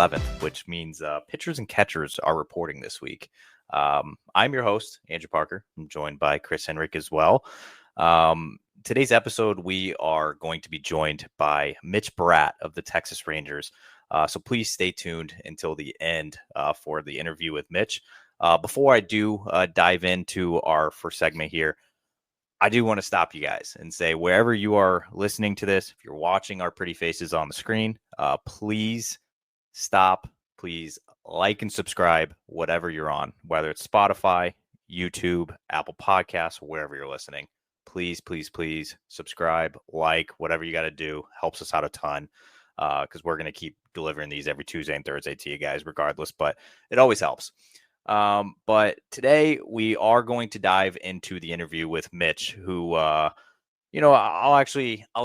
11th, which means pitchers and catchers are reporting this week. I'm your host, Andrew Parker. I'm joined by Chris Henrik as well. Today's episode, we are going to be joined by Mitch Bratt of the Texas Rangers. So please stay tuned until the end for the interview with Mitch. Before I do dive into our first segment here, I do want to stop you guys and say, wherever you are listening to this, if you're watching our pretty faces on the screen, please stop. Please like and subscribe, whatever you're on, whether it's Spotify, YouTube, Apple Podcasts, wherever you're listening. Please, please, please subscribe, like, whatever you got to do. Helps us out a ton because we're going to keep delivering these every Tuesday and Thursday to you guys regardless, but it always helps. But today we are going to dive into the interview with Mitch, who, I'll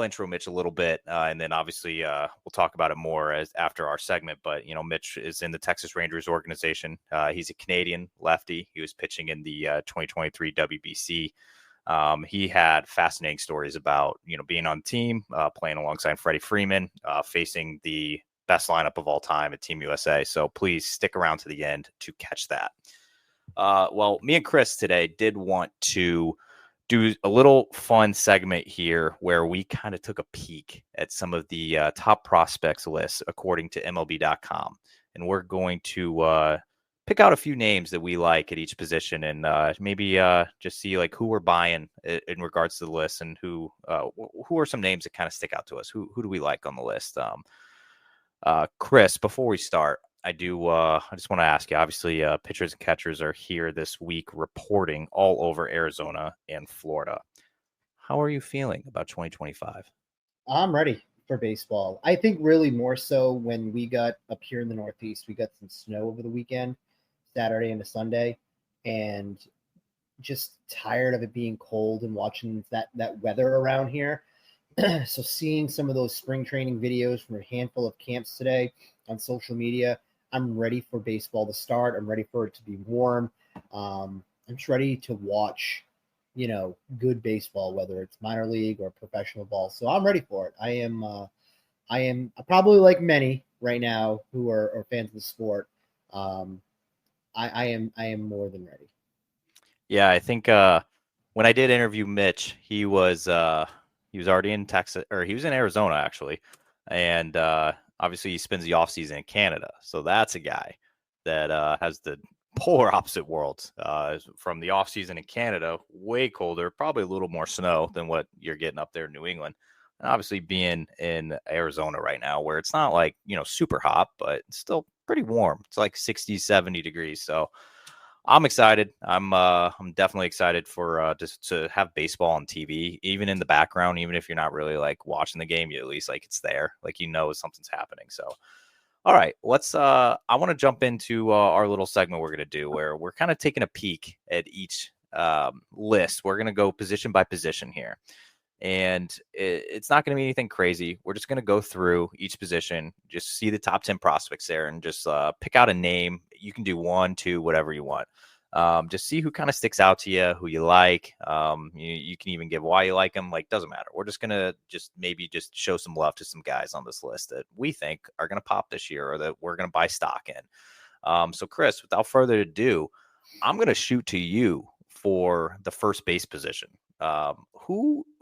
intro Mitch a little bit, and then obviously we'll talk about it more after our segment. But, Mitch is in the Texas Rangers organization. He's a Canadian lefty. He was pitching in the 2023 WBC. He had fascinating stories about, being on the team, playing alongside Freddie Freeman, facing the best lineup of all time at Team USA. So please stick around to the end to catch that. Well, me and Chris today did want to do a little fun segment here where we kind of took a peek at some of the top prospects lists according to MiLB.com. And we're going to pick out a few names that we like at each position and maybe just see like who we're buying in regards to the list and who are some names that kind of stick out to us. Who do we like on the list? Chris, before we start, I just want to ask you, obviously pitchers and catchers are here this week reporting all over Arizona and Florida. How are you feeling about 2025? I'm ready for baseball. I think really more so when we got up here in the Northeast, we got some snow over the weekend, Saturday into Sunday, and just tired of it being cold and watching that weather around here. So seeing some of those spring training videos from a handful of camps today on social media, I'm ready for baseball to start. I'm ready for it to be warm. I'm just ready to watch, good baseball, whether it's minor league or professional ball. So I'm ready for it. I am probably like many right now who are fans of the sport. I am more than ready. Yeah, I think when I did interview Mitch, he was already in Texas, or he was in Arizona actually, and obviously he spends the offseason in Canada. So that's a guy that has the polar opposite worlds from the offseason in Canada, way colder, probably a little more snow than what you're getting up there in New England. And obviously being in Arizona right now where it's not like, super hot, but it's still pretty warm. It's like 60, 70 degrees. So I'm excited. I'm definitely excited for just to have baseball on TV, even in the background, even if you're not really like watching the game, you at least like it's there, like something's happening. So, all right, let's. I want to jump into our little segment we're gonna do where we're kind of taking a peek at each list. We're gonna go position by position here. And it's not going to be anything crazy. We're just going to go through each position, just see the top 10 prospects there and just pick out a name. You can do 1, 2, whatever you want. Just see who kind of sticks out to you, who you like. You can even give why you like them. Like, doesn't matter. We're just going to maybe show some love to some guys on this list that we think are going to pop this year or that we're going to buy stock in. So, Chris, without further ado, I'm going to shoot to you for the first base position.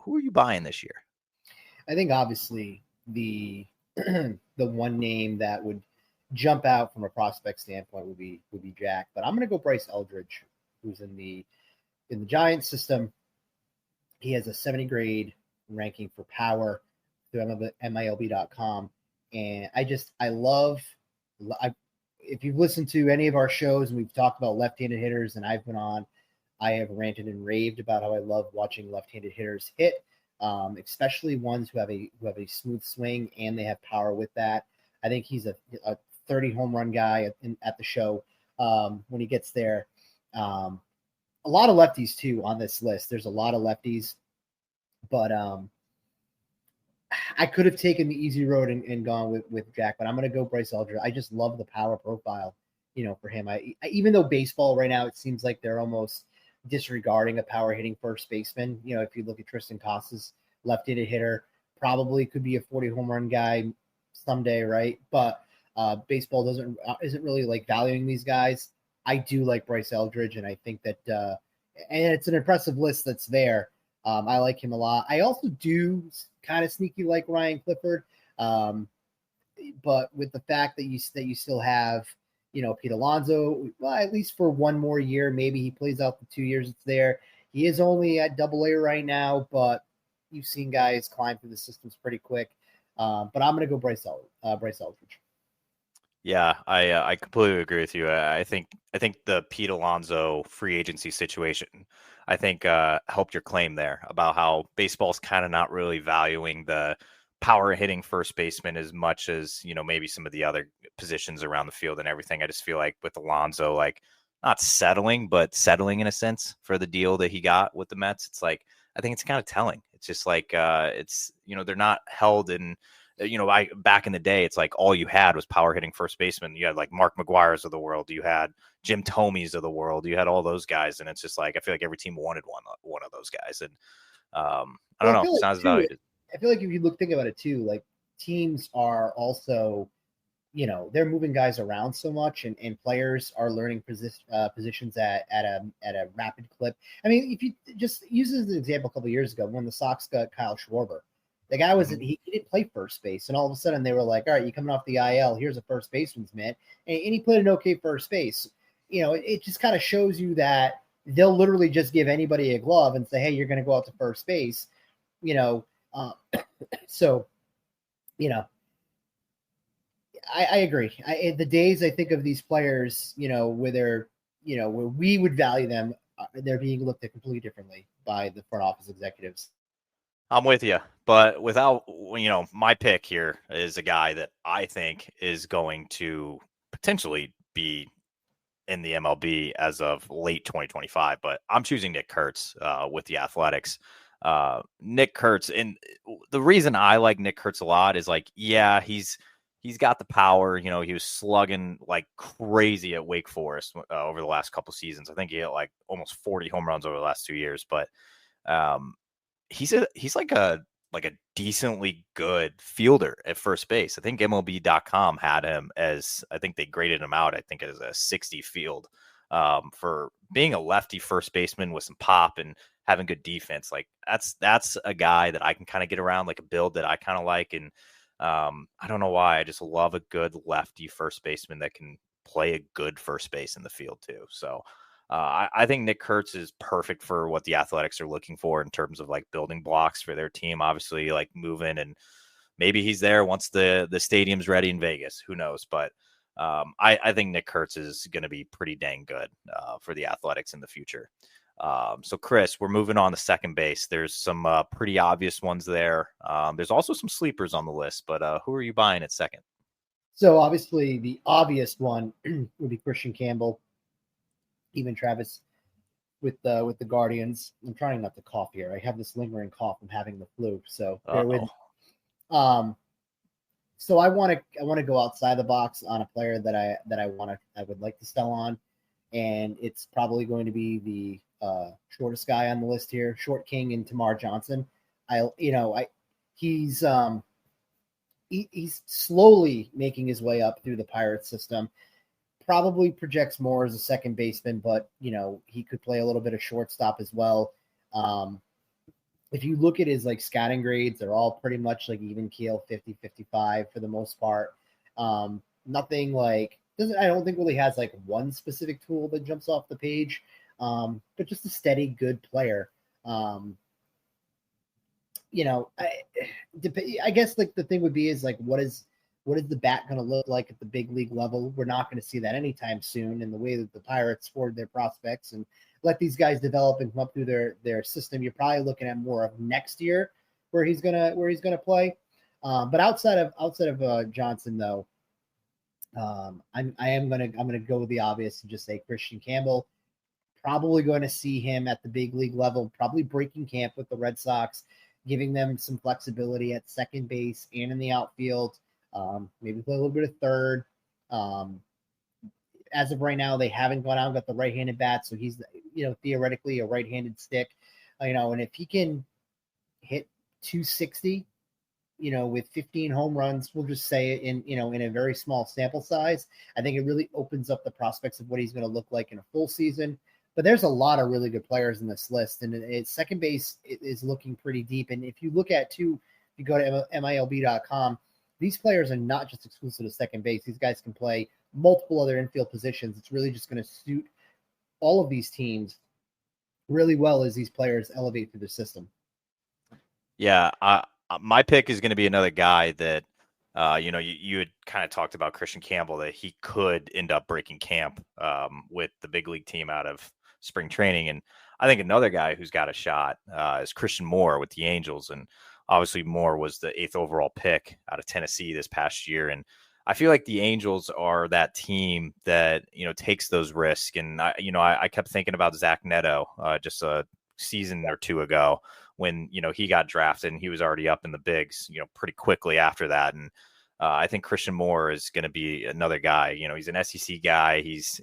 Who are you buying this year? I think obviously the one name that would jump out from a prospect standpoint would be Jack, but I'm going to go Bryce Eldridge, who's in the Giants system. He has a 70 grade ranking for power through MiLB.com, and if you've listened to any of our shows and we've talked about left-handed hitters, and I've been on, I have ranted and raved about how I love watching left-handed hitters hit, especially ones who have a smooth swing and they have power with that. I think he's a 30 home run guy at the show when he gets there. A lot of lefties too on this list. There's a lot of lefties, but I could have taken the easy road and gone with Jack, but I'm going to go Bryce Eldridge. I just love the power profile, for him. I even though baseball right now, it seems like they're almost disregarding a power hitting first baseman. If you look at Tristan Casas, left-handed hitter, probably could be a 40 home run guy someday, right? But Baseball isn't really like valuing these guys. I do like Bryce Eldridge, and I think that and it's an impressive list that's there. I like him a lot. I also do kind of sneaky like Ryan Clifford, but with the fact that you still have Pete Alonso, well, at least for one more year, maybe he plays out the 2 years it's there. He is only at Double-A right now, but you've seen guys climb through the systems pretty quick. But I'm going to go Bryce Eldridge. Yeah, I completely agree with you. I think the Pete Alonso free agency situation, I think helped your claim there about how baseball's kind of not really valuing the power hitting first baseman as much as maybe some of the other positions around the field and everything. I just feel like with Alonso, like not settling, but settling in a sense for the deal that he got with the Mets. It's like I think it's kind of telling. It's just like it's they're not held in. Back in the day, it's like all you had was power hitting first baseman. You had like Mark McGuire's of the world. You had Jim Thome's of the world. You had all those guys. And it's just like, I feel like every team wanted one of those guys. And I don't know. It's not as valued. I feel like if you think about it too, like teams are also, they're moving guys around so much and players are learning positions at a rapid clip. I mean, if you just use as an example, a couple of years ago when the Sox got Kyle Schwarber, the guy he didn't play first base, and all of a sudden they were like, all right, you coming off the IL, here's a first baseman's mitt, and he played an okay first base. It just kind of shows you that they'll literally just give anybody a glove and say, hey, you're going to go out to first base, so, I agree. The days I think of these players, where they're, where we would value them, they're being looked at completely differently by the front office executives. I'm with you, but without, my pick here is a guy that I think is going to potentially be in the MLB as of late 2025, but I'm choosing Nick Kurtz with the Athletics. Nick Kurtz, and the reason I like Nick Kurtz a lot is like, yeah, he's got the power. He was slugging like crazy at Wake Forest over the last couple seasons. I think he hit like almost 40 home runs over the last 2 years, but he's like a decently good fielder at first base. I think MLB.com had him as, I think they graded him out, I think as a 60 field for being a lefty first baseman with some pop and having good defense. Like that's a guy that I can kind of get around, like a build that I kind of like. And I don't know why, I just love a good lefty first baseman that can play a good first base in the field too. So I think Nick Kurtz is perfect for what the Athletics are looking for in terms of like building blocks for their team. Obviously, like moving, and maybe he's there once the stadium's ready in Vegas. Who knows? But I think Nick Kurtz is going to be pretty dang good for the Athletics in the future. So, Chris, we're moving on to second base. There's some pretty obvious ones there. There's also some sleepers on the list, but who are you buying at second? So, obviously, the obvious one would be Christian Campbell. Even Travis with the Guardians. I'm trying not to cough here. I have this lingering cough from having the flu, so bear with me. So I want to go outside the box on a player that I would like to sell on, and it's probably going to be the shortest guy on the list here, Short King and Tamar Johnson. He's slowly making his way up through the Pirates system. Probably projects more as a second baseman, but he could play a little bit of shortstop as well. If you look at his like scouting grades, they're all pretty much like even keel, 50-55 for the most part. Nothing like I don't think really has like one specific tool that jumps off the page, but just a steady, good player. I guess like the thing would be is like what is the bat going to look like at the big league level? We're not going to see that anytime soon. In the way that the Pirates forward their prospects and let these guys develop and come up through their system, you're probably looking at more of next year where he's gonna play. But outside of Johnson though, I'm gonna go with the obvious and just say Christian Campbell. Probably going to see him at the big league level, probably breaking camp with the Red Sox, giving them some flexibility at second base and in the outfield. Maybe play a little bit of third. As of right now, they haven't gone out and got the right-handed bat, so he's theoretically a right-handed stick. And if he can hit 260 with 15 home runs, we'll just say it in a very small sample size. I think it really opens up the prospects of what he's going to look like in a full season. But there's a lot of really good players in this list, and second base is looking pretty deep. And if you look at if you go to MiLB.com, these players are not just exclusive to second base. These guys can play multiple other infield positions. It's really just going to suit all of these teams really well as these players elevate through the system. Yeah, my pick is going to be another guy that, you had kind of talked about Christian Campbell, that he could end up breaking camp with the big league team out of spring training. And I think another guy who's got a shot is Christian Moore with the Angels. And obviously Moore was the 8th overall pick out of Tennessee this past year. And I feel like the Angels are that team that, takes those risks. And, I kept thinking about Zach Neto just a season or two ago when, he got drafted and he was already up in the bigs, pretty quickly after that. And I think Christian Moore is going to be another guy. He's an SEC guy. He's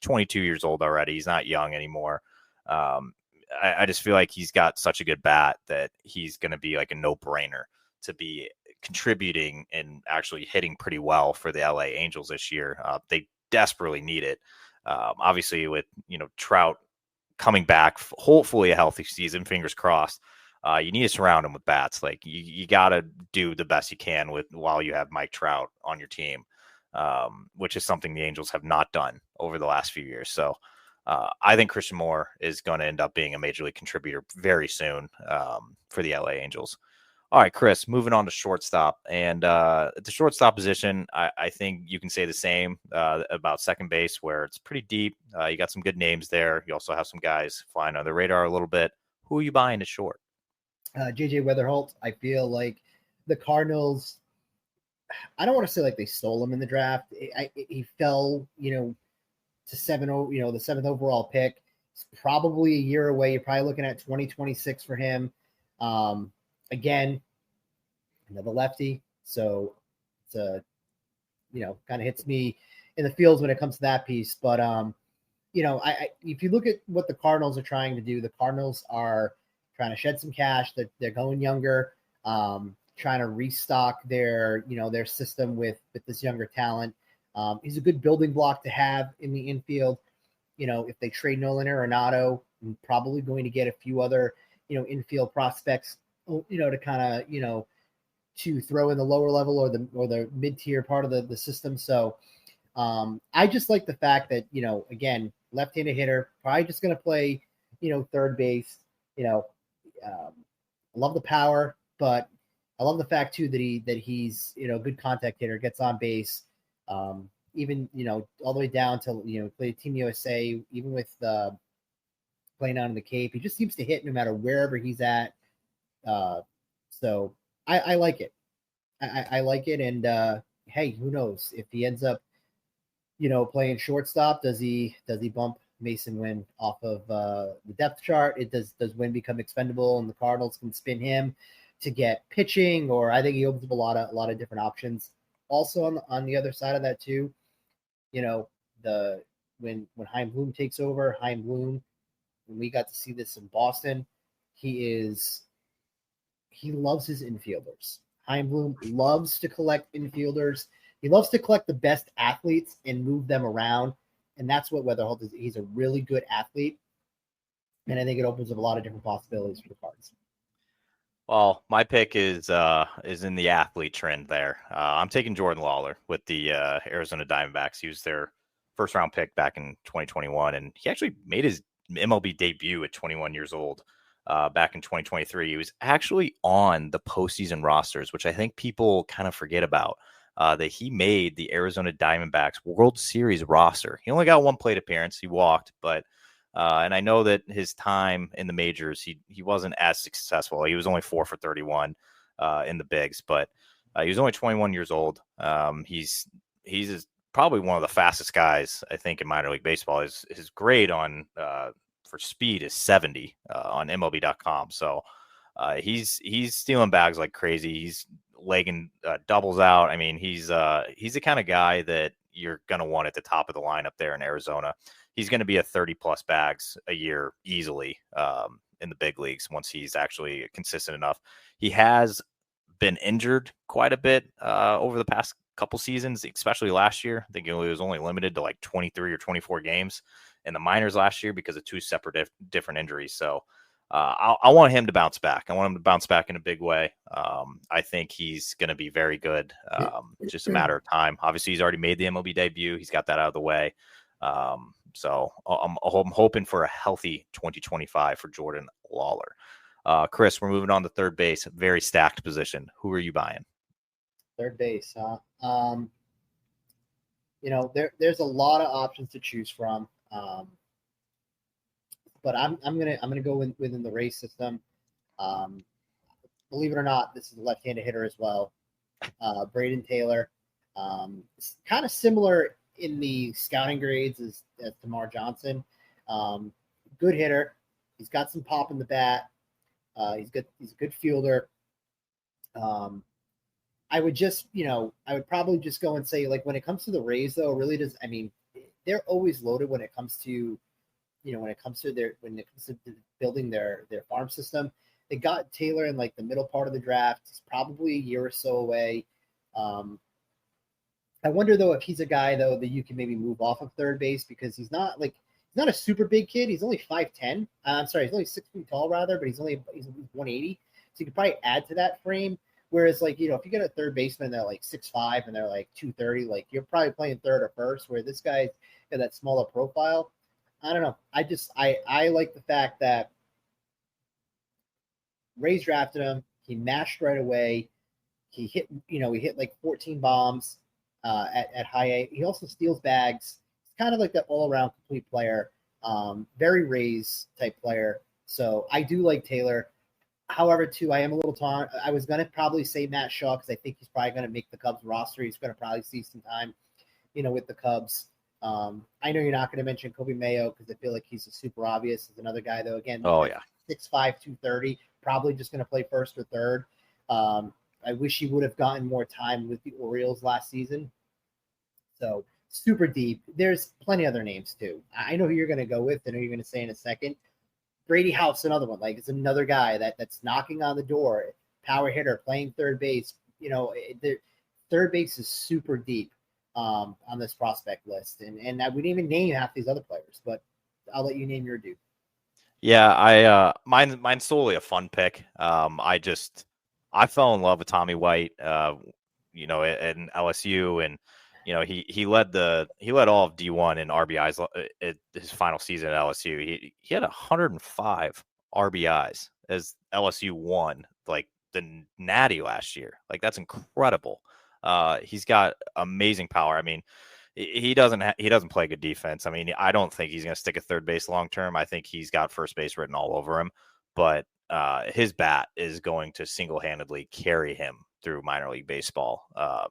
22 years old already. He's not young anymore. I just feel like he's got such a good bat that he's going to be like a no-brainer to be contributing and actually hitting pretty well for the LA Angels this year. They desperately need it. Obviously with, Trout coming back, hopefully a healthy season, fingers crossed. You need to surround him with bats. Like you got to do the best you can while you have Mike Trout on your team, which is something the Angels have not done over the last few years. So I think Christian Moore is going to end up being a major league contributor very soon for the LA Angels. All right, Chris, moving on to shortstop. And at the shortstop position, I think you can say the same about second base, where it's pretty deep. You got some good names there. You also have some guys flying under the radar a little bit. Who are you buying to short? JJ Weatherholt. I feel like the Cardinals, I don't want to say like they stole him in the draft. He fell, to the 7th overall pick. It's probably a year away. You're probably looking at 2026 for him. Again, another lefty. So it's kind of hits me in the feels when it comes to that piece. But, if you look at what the Cardinals are trying to do, the Cardinals are trying to shed some cash. They're going younger, trying to restock their system with this younger talent. He's a good building block to have in the infield. If they trade Nolan Arenado, I'm probably going to get a few other, infield prospects, to kind of, to throw in the lower level or the mid-tier part of the system. So I just like the fact that, again, left-handed hitter, probably just going to play, third base. I love the power, but I love the fact too that he's a good contact hitter, gets on base. Even all the way down to play Team USA, even with playing out in the Cape, he just seems to hit no matter wherever he's at. So I like it. I like it, and hey, who knows if he ends up playing shortstop? Does he bump Mason Wynn off of the depth chart? Does Wynn become expendable and the Cardinals can spin him to get pitching? Or I think he opens up a lot of different options. Also on the other side of that too, when Chaim Bloom takes over, Chaim Bloom, when we got to see this in Boston, he loves his infielders. Chaim Bloom loves to collect infielders. He loves to collect the best athletes and move them around. And that's what Weatherholt is. He's a really good athlete. And I think it opens up a lot of different possibilities for the Cards. Well, my pick is in the athlete trend there. I'm taking Jordan Lawler with the Arizona Diamondbacks. He was their first round pick back in 2021, and he actually made his MLB debut at 21 years old back in 2023. He was actually on the postseason rosters, which I think people kind of forget about. That he made the Arizona Diamondbacks World Series roster. He only got one plate appearance. He walked, but and I know that his time in the majors, he wasn't as successful. He was only 4 for 31 in the bigs, but he was only 21 years old. He's probably one of the fastest guys, I think, in minor league baseball. His grade on for speed is 70 on MLB.com. So he's stealing bags like crazy. He's legging doubles out. I mean, he's the kind of guy that you're going to want at the top of the lineup there in Arizona. He's going to be at 30 plus bags a year easily in the big leagues once he's actually consistent enough. He has been injured quite a bit over the past couple seasons, especially last year. I think he was only limited to like 23 or 24 games in the minors last year because of two separate different injuries. So I want him to bounce back. I want him to bounce back in a big way. I think he's going to be very good. Just a matter of time. Obviously, he's already made the MLB debut. He's got that out of the way. So I'm hoping for a healthy 2025 for Jordan Lawler. Chris, we're moving on to third base. Very stacked position. Who are you buying? Third base, huh? There's a lot of options to choose from. But I'm gonna go within the Rays system. Believe it or not, this is a left-handed hitter as well. Braden Taylor, kind of similar in the scouting grades as Tamar Johnson. Good hitter. He's got some pop in the bat. He's good. He's a good fielder. I would probably just go and say, like, when it comes to the Rays, though, really does. I mean, they're always loaded when it comes to, when it comes to building their farm system. They got Taylor in like the middle part of the draft. He's probably a year or so away. I wonder though if he's a guy though that you can maybe move off of third base, because he's not a super big kid. He's only 5'10". I'm sorry, he's only 6 feet tall rather, but he's 180. So you could probably add to that frame. Whereas if you get a third baseman they're like 6'5" and they're like 230, like you're probably playing third or first. Where this guy's got that smaller profile. I don't know. I like the fact that Rays drafted him. He mashed right away. He hit like 14 bombs at high A. He also steals bags. He's kind of like that all-around complete player. Very Rays type player. So I do like Taylor. However, too, I am a little torn. I was going to probably say Matt Shaw because I think he's probably going to make the Cubs roster. He's going to probably see some time, with the Cubs. I know you're not going to mention Kobe Mayo because I feel like he's a super obvious. He's another guy, though, again, 6'5", 230, probably just going to play first or third. I wish he would have gotten more time with the Orioles last season. So super deep. There's plenty of other names, too. I know who you're going to go with. I know you're going to say in a second. Brady House, another one. Like, it's another guy that's knocking on the door, power hitter, playing third base. Third base is super deep on this prospect list. And we didn't even name half these other players, but I'll let you name your dude. Yeah, mine's solely a fun pick. I fell in love with Tommy White, in LSU, and he led all of D1 in RBIs at his final season at LSU. He had 105 RBIs as LSU won like the Natty last year. Like, that's incredible. He's got amazing power. I mean, he doesn't play good defense. I mean, I don't think he's going to stick at third base long term. I think he's got first base written all over him, but his bat is going to single-handedly carry him through minor league baseball.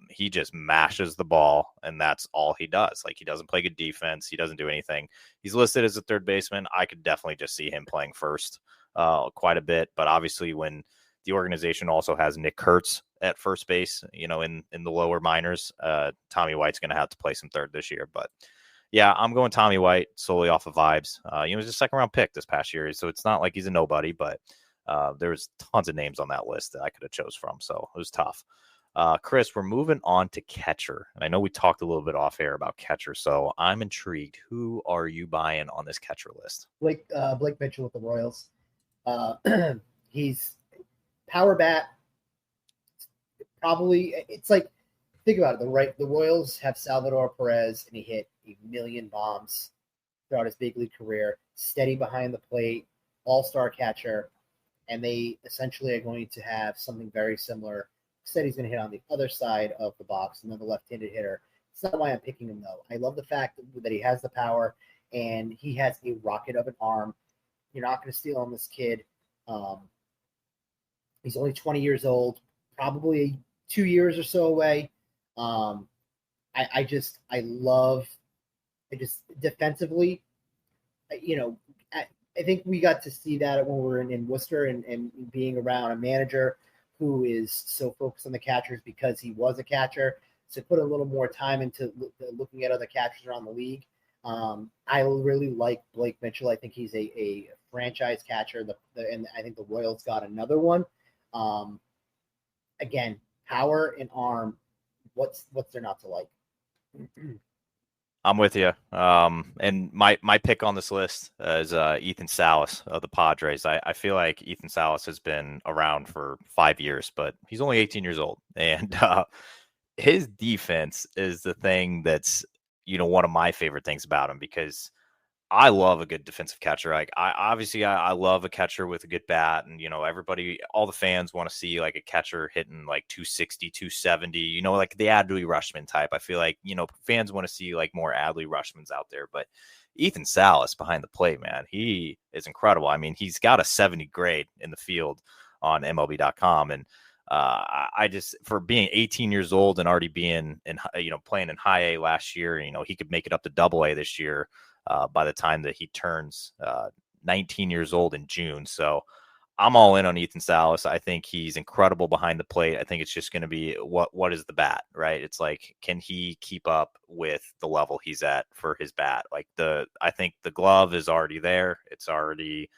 He just mashes the ball, and that's all he does. Like, he doesn't play good defense. He doesn't do anything. He's listed as a third baseman. I could definitely just see him playing first quite a bit, but obviously when the organization also has Nick Kurtz at first base, in the lower minors, Tommy White's going to have to play some third this year. But yeah, I'm going Tommy White solely off of vibes. He was a second round pick this past year, so it's not like he's a nobody, but there's tons of names on that list that I could have chose from, so it was tough. Chris, we're moving on to catcher. And I know we talked a little bit off air about catcher, so I'm intrigued. Who are you buying on this catcher list? Blake Mitchell with the Royals. He's power bat. Probably, it's like, think about it. The Royals have Salvador Perez, and he hit 1 million bombs throughout his big league career. Steady behind the plate, all-star catcher, and they essentially are going to have something very similar. Said he's going to hit on the other side of the box, another left-handed hitter. It's not why I'm picking him, though. I love the fact that he has the power, and he has a rocket of an arm. You're not going to steal on this kid. He's only 20 years old, probably 2 years or so away. I just defensively, I think we got to see that when we were in Worcester and being around a manager who is so focused on the catchers because he was a catcher. So put a little more time into looking at other catchers around the league. I really like Blake Mitchell. I think he's a franchise catcher. And I think the Royals got another one. again, power and arm. What's there not to like? I'm with you. And my pick on this list is Ethan Salas of the Padres. I feel like Ethan Salas has been around for 5 years, but he's only 18 years old, and his defense is the thing that's one of my favorite things about him because I love a good defensive catcher. Like I love a catcher with a good bat, and everybody, all the fans want to see like a catcher hitting like 260, 270. Like the Adley Rushman type. I feel like fans want to see like more Adley Rushmans out there. But Ethan Salas behind the plate, man, he is incredible. I mean, he's got a 70 grade in the field on MLB.com, and I just for being 18 years old and already being in playing in high A last year, he could make it up to double A this year. By the time that he turns 19 years old in June. So I'm all in on Ethan Salas. I think he's incredible behind the plate. I think it's just going to be what is the bat, right? It's like, can he keep up with the level he's at for his bat? Like I think the glove is already there. It's already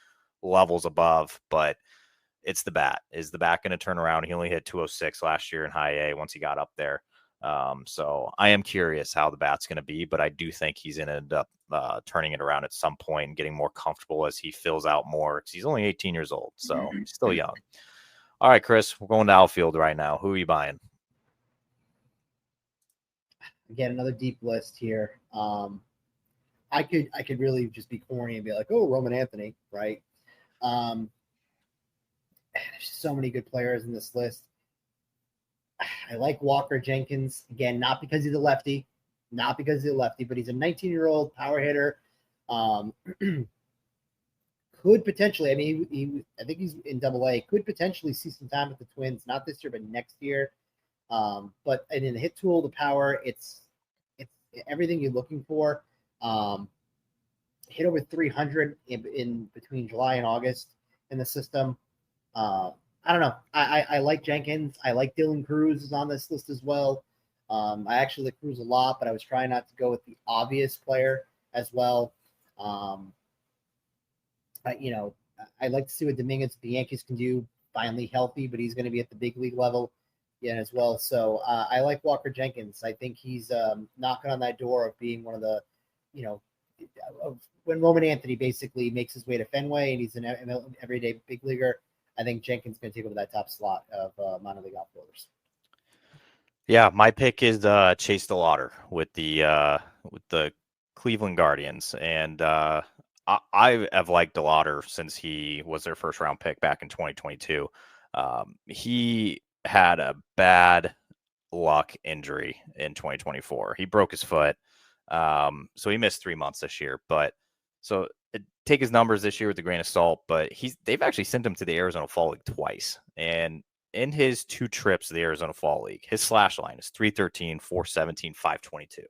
levels above, but it's the bat. Is the bat going to turn around? He only hit 206 last year in high A once he got up there. So I am curious how the bat's going to be, but I do think he's going to end up turning it around at some point and getting more comfortable as he fills out more because he's only 18 years old, so he's still young. All right, Chris, we're going to outfield right now. Who are you buying? Again, another deep list here. I could really just be corny and be like, oh, Roman Anthony, right? There's so many good players in this list. I like Walker Jenkins, again, not because he's a lefty, but he's a 19-year-old power hitter. Could potentially, I mean, I think he's in Double A. Could potentially see some time with the Twins, not this year, but next year. But in the hit tool, the power, it's everything you're looking for. Hit over 300 in between July and August in the system. I don't know. I like Jenkins. I like Dylan Cruz is on this list as well. I actually like Cruz a lot, but I was trying not to go with the obvious player as well. I like to see what Dominguez the Yankees can do. Finally healthy, but he's going to be at the big league level as well. So I like Walker Jenkins. I think he's knocking on that door of being one of the, of when Roman Anthony basically makes his way to Fenway and he's an everyday big leaguer. I think Jenkins is going to take over that top slot of minor league outfielders. Yeah, my pick is Chase DeLauter with the Cleveland Guardians, and I have liked DeLauter since he was their first round pick back in 2022. He had a bad luck injury in 2024. He broke his foot, so he missed 3 months this year. But so take his numbers this year with a grain of salt, but they've actually sent him to the Arizona Fall League twice. And in his 2 trips to the Arizona Fall League, his slash line is 313, 417, 522.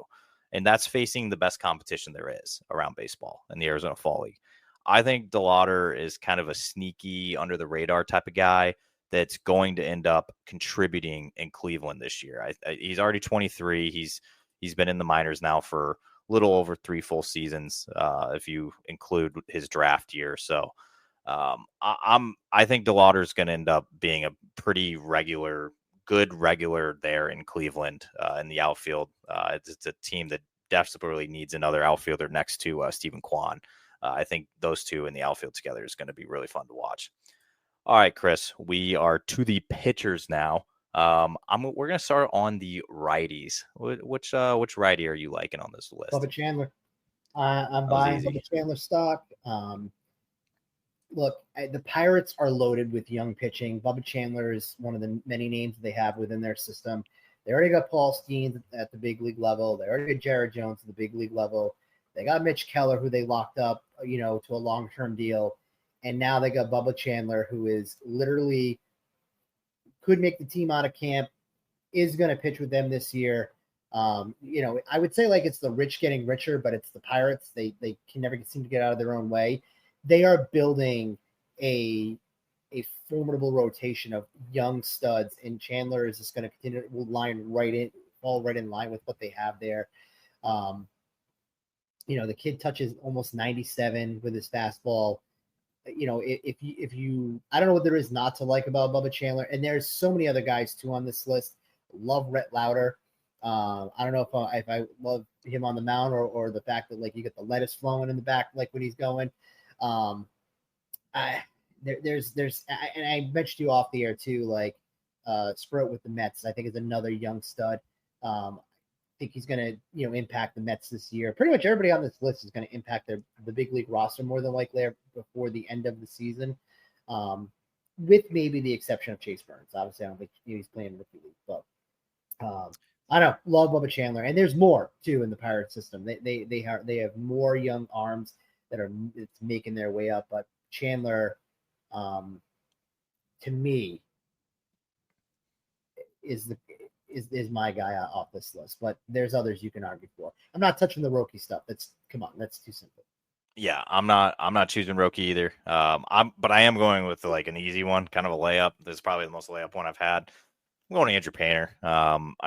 And that's facing the best competition there is around baseball in the Arizona Fall League. I think DeLauter is kind of a sneaky, under the radar type of guy that's going to end up contributing in Cleveland this year. He's already 23. He's been in the minors now for a little over 3 full seasons, if you include his draft year. So I think DeLauter is going to end up being a pretty good regular there in Cleveland in the outfield. It's a team that desperately needs another outfielder next to Stephen Kwan. I think those two in the outfield together is going to be really fun to watch. All right, Chris, we are to the pitchers now. We're going to start on the righties. Which righty are you liking on this list? Bubba Chandler. I'm buying Bubba Chandler stock. Look, the Pirates are loaded with young pitching. Bubba Chandler is one of the many names they have within their system. They already got Paul Steen at the big league level. They already got Jared Jones at the big league level. They got Mitch Keller, who they locked up, to a long-term deal. And now they got Bubba Chandler, who is literally could make the team out of camp, is going to pitch with them this year. I would say like it's the rich getting richer, but it's the Pirates. They can never seem to get out of their own way. They are building a formidable rotation of young studs, and Chandler is just going to continue to fall right in line with what they have there. The kid touches almost 97 with his fastball. if you, I don't know what there is not to like about Bubba Chandler, and there's so many other guys too on this list. Love Rhett Lauder. I don't know if I love him on the mound or the fact that like you get the lettuce flowing in the back like when he's going. Um, I and I mentioned you off the air too, like Sproat with the Mets. I think is another young stud. I think he's going to impact the Mets this year. Pretty much everybody on this list is going to impact the big league roster more than likely before the end of the season, with maybe the exception of Chase Burns. Obviously, I don't think he's playing rookie league, but I don't know. Love Bubba Chandler, and there's more too in the Pirates system. They have more young arms that are it's making their way up, but Chandler, to me, is my guy off this list. But there's others you can argue for. I'm not touching the Roki stuff. That's too simple. Yeah, I'm not choosing Roki either. But I am going with like an easy one, kind of a layup. This is probably the most layup one I've had. I'm going to Andrew Painter.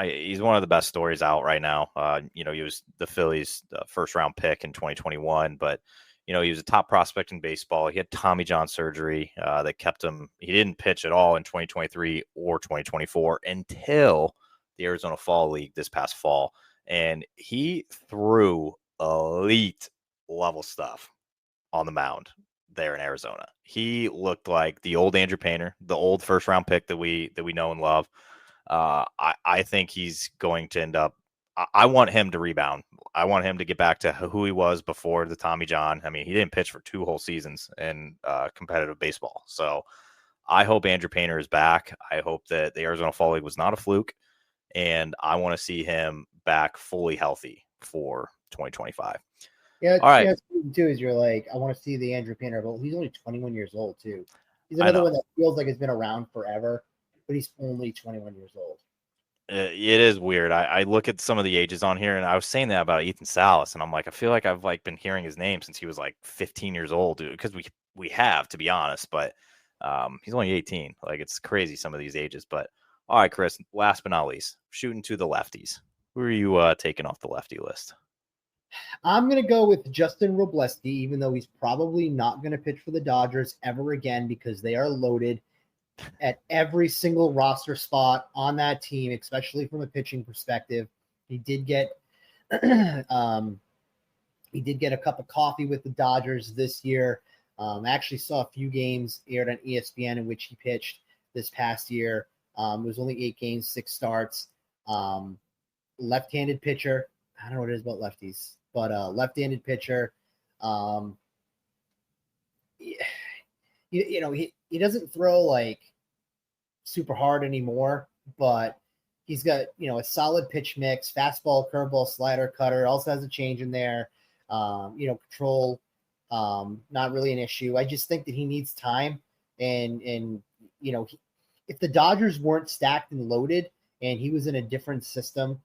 He's one of the best stories out right now. He was the Phillies' first round pick in 2021, but he was a top prospect in baseball. He had Tommy John surgery that kept him. He didn't pitch at all in 2023 or 2024 until the Arizona Fall League this past fall, and he threw elite level stuff on the mound there in Arizona. He looked like the old Andrew Painter, the old first round pick that we know and love. I think he's going to end up. I want him to rebound. I want him to get back to who he was before the Tommy John. I mean, he didn't pitch for 2 whole seasons in competitive baseball. So I hope Andrew Painter is back. I hope that the Arizona Fall League was not a fluke, and I want to see him back fully healthy for 2025. Yeah, All right. too is you're like, I want to see the Andrew Painter, but he's only 21 years old too. He's I another know. one that feels like he's been around forever, but he's only 21 years old. It is weird. I look at some of the ages on here, and I was saying that about Ethan Salas, and I'm like, I feel like I've like been hearing his name since he was like 15 years old, because we have, to be honest, but he's only 18. Like, it's crazy some of these ages. But all right, Chris, last but not least, shooting to the lefties. Who are you taking off the lefty list? I'm going to go with Justin Robleski, even though he's probably not going to pitch for the Dodgers ever again because they are loaded at every single roster spot on that team, especially from a pitching perspective. He did get a cup of coffee with the Dodgers this year. I actually saw a few games aired on ESPN in which he pitched this past year. It was only 8 games, 6 starts. Left-handed pitcher. I don't know what it is about lefties, but left-handed pitcher. He doesn't throw like super hard anymore, but he's got a solid pitch mix, fastball, curveball, slider, cutter. Also has a change in there. Control, not really an issue. I just think that he needs time, and if the Dodgers weren't stacked and loaded, and he was in a different system,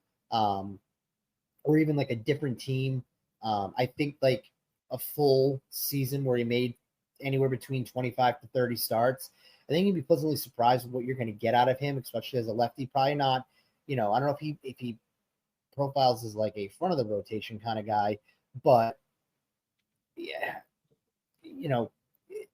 or even like a different team, I think like a full season where he made anywhere between 25 to 30 starts, I think you'd be pleasantly surprised with what you're going to get out of him, especially as a lefty. Probably not, I don't know if he profiles as like a front of the rotation kind of guy, but yeah,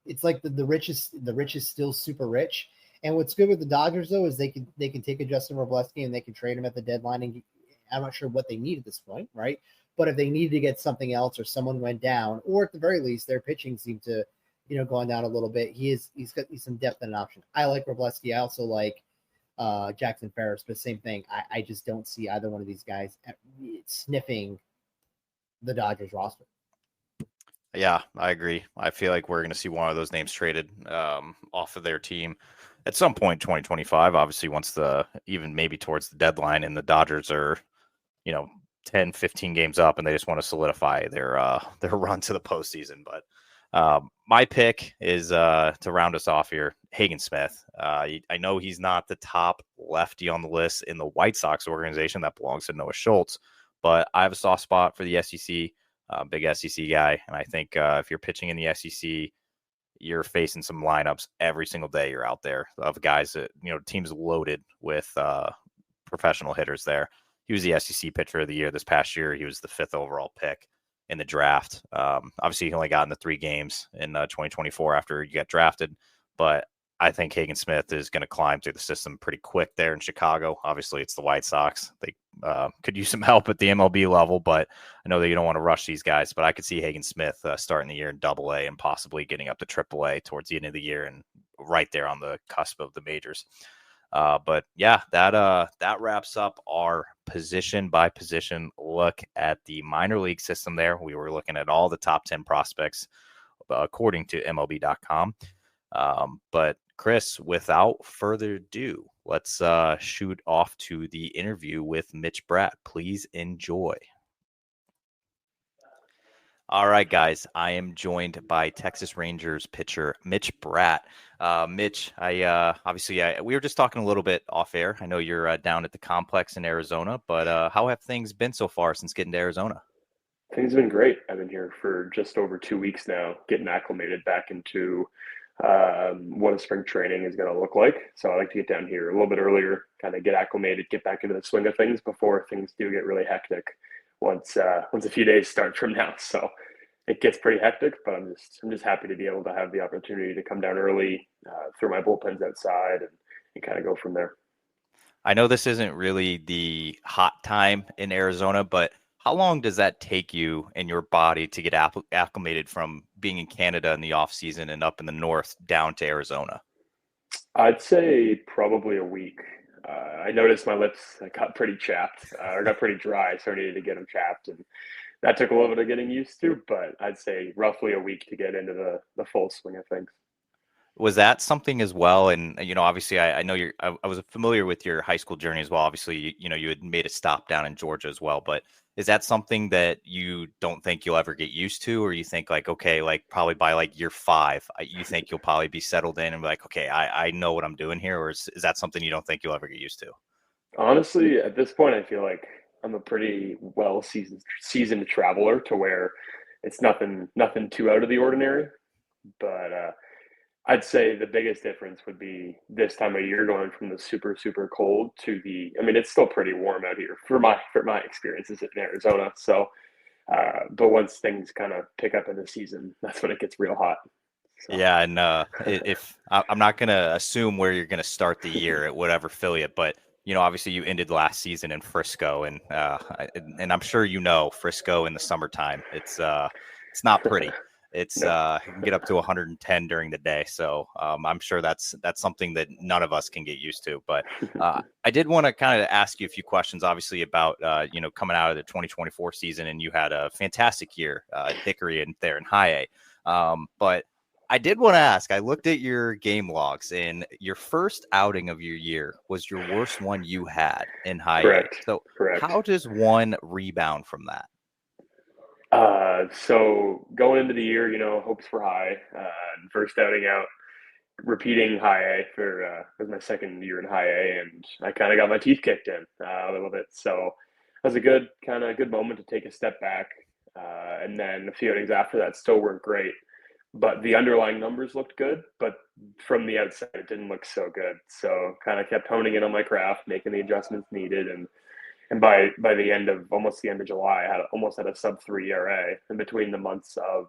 it's like the rich is still super rich. And what's good with the Dodgers though is they can take a Justin Robleski and they can trade him at the deadline. And I'm not sure what they need at this point, right? But if they needed to get something else or someone went down, or at the very least their pitching seemed to going down a little bit, he's got some depth and an option. I like Robleski. I also like Jackson Ferris, but same thing. I just don't see either one of these guys sniffing the Dodgers roster. Yeah, I agree. I feel like we're going to see one of those names traded off of their team at some point in 2025. Obviously, once even maybe towards the deadline, and the Dodgers are 10, 15 games up, and they just want to solidify their run to the postseason. But my pick is to round us off here, Hagen Smith. I know he's not the top lefty on the list in the White Sox organization that belongs to Noah Schultz, but I have a soft spot for the SEC. Big SEC guy, and I think if you're pitching in the SEC, you're facing some lineups every single day. You're out there of guys that teams loaded with professional hitters there. He was the SEC pitcher of the year this past year. He was the 5th overall pick. in the draft. Obviously, he only got in the 3 games in 2024 after you got drafted, but I think Hagen Smith is going to climb through the system pretty quick there in Chicago. Obviously, it's the White Sox. They could use some help at the MLB level, but I know that you don't want to rush these guys. But I could see Hagen Smith starting the year in Double-A and possibly getting up to Triple-A towards the end of the year and right there on the cusp of the majors. But yeah, that wraps up our position by position look at the minor league system there. We were looking at all the top 10 prospects according to MLB.com. But Chris, without further ado, let's shoot off to the interview with Mitch Bratt. Please enjoy. All right, guys, I am joined by Texas Rangers pitcher Mitch Bratt. Mitch, we were just talking a little bit off air. I know you're down at the complex in Arizona, but how have things been so far since getting to Arizona? Things have been great. I've been here for just over 2 weeks now, getting acclimated back into what a spring training is going to look like. So I like to get down here a little bit earlier, kind of get acclimated, get back into the swing of things before things do get really hectic once a few days start from now. So it gets pretty hectic, but I'm just happy to be able to have the opportunity to come down early, throw my bullpens outside, and kind of go from there. I know this isn't really the hot time in Arizona, but how long does that take you and your body to get acclimated from being in Canada in the off season and up in the north down to Arizona? I'd say probably a week. I noticed my lips got pretty chapped, or got pretty dry, so I needed to get them chapped, and that took a little bit of getting used to. But I'd say roughly a week to get into the full swing of things. Was that something as well? And, obviously I know I was familiar with your high school journey as well. Obviously, you had made a stop down in Georgia as well, but is that something that you don't think you'll ever get used to? Or you think like, okay, like probably by like year 5, you think you'll probably be settled in and be like, okay, I know what I'm doing here. Or is that something you don't think you'll ever get used to? Honestly, at this point, I feel like I'm a pretty well seasoned traveler to where it's nothing too out of the ordinary. But I'd say the biggest difference would be this time of year going from the super, super cold to I mean, it's still pretty warm out here for my experiences in Arizona. So, but once things kind of pick up in the season, that's when it gets real hot. So, Yeah, and if I'm not going to assume where you're going to start the year at whatever affiliate, but obviously you ended last season in Frisco, and I'm sure Frisco in the summertime. It's not pretty. It's no. it can get up to 110 during the day, so I'm sure that's something that none of us can get used to. But I did want to kind of ask you a few questions, obviously about coming out of the 2024 season, and you had a fantastic year at Hickory and there in High A, but I did want to ask, I looked at your game logs, and your first outing of your year was your worst one you had in High A. So Correct. how does one rebound from that? So going into the year, hopes were high. First outing out, repeating high A for was my second year in high A, and I kind of got my teeth kicked in a little bit. So it was a good moment to take a step back. And then a few outings after that still weren't great, but the underlying numbers looked good. But from the outside, it didn't look so good. So kind of kept honing in on my craft, making the adjustments needed, and by the end of July, I almost had a sub-3 ERA. In between the months of,